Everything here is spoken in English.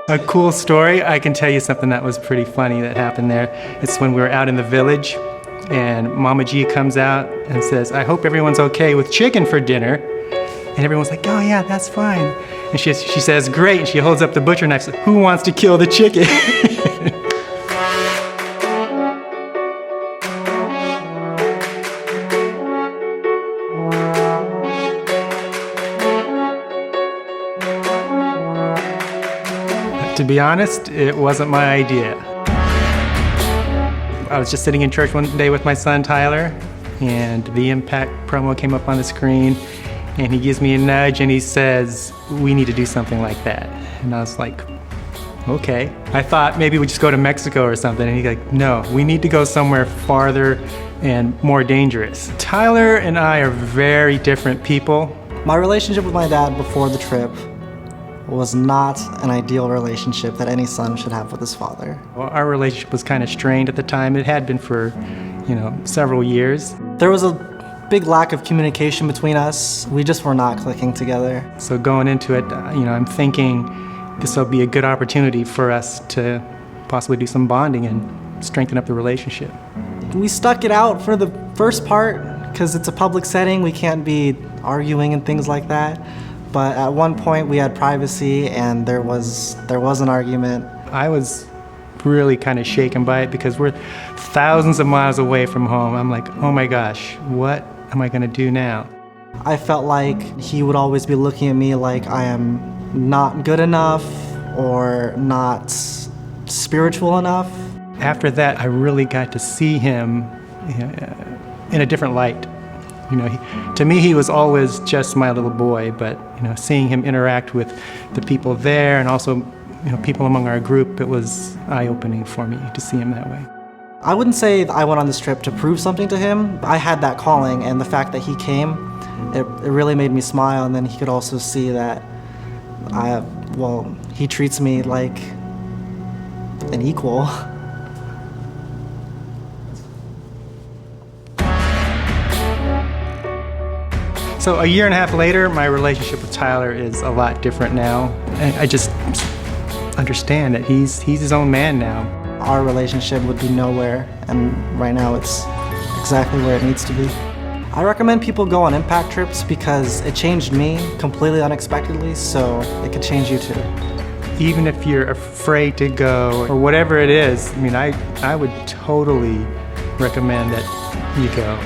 A cool story, I can tell you something that was pretty funny that happened there. It's when we were out in the village and Mama G comes out and says, I hope everyone's okay with chicken for dinner. And everyone's like, oh yeah, that's fine. And she says, great, and she holds up the butcher knife and says, who wants to kill the chicken? To be honest, it wasn't my idea. I was just sitting in church one day with my son Tyler, and the Impact promo came up on the screen, and he gives me a nudge and he says, we need to do something like that. And I was like, okay. I thought maybe we just go to Mexico or something, and he's like, no, we need to go somewhere farther and more dangerous. Tyler and I are very different people. My relationship with my dad before the trip was not an ideal relationship that any son should have with his father. Well, our relationship was kind of strained at the time. It had been for, several years. There was a big lack of communication between us. We just were not clicking together. So going into it, I'm thinking this will be a good opportunity for us to possibly do some bonding and strengthen up the relationship. We stuck it out for the first part because it's a public setting. We can't be arguing and things like that. But at one point we had privacy and there was an argument. I was really kind of shaken by it because we're thousands of miles away from home. I'm like, oh my gosh, what am I gonna do now? I felt like he would always be looking at me like I am not good enough or not spiritual enough. After that, I really got to see him in a different light. To me, he was always just my little boy, but seeing him interact with the people there and also people among our group, it was eye-opening for me to see him that way. I wouldn't say that I went on this trip to prove something to him. I had that calling, and the fact that he came, it really made me smile, and then he could also see that he treats me like an equal. So a year and a half later, my relationship with Tyler is a lot different now. And I just understand that he's his own man now. Our relationship would be nowhere, and right now it's exactly where it needs to be. I recommend people go on impact trips because it changed me completely unexpectedly, so it could change you too. Even if you're afraid to go or whatever it is, I would totally recommend that you go.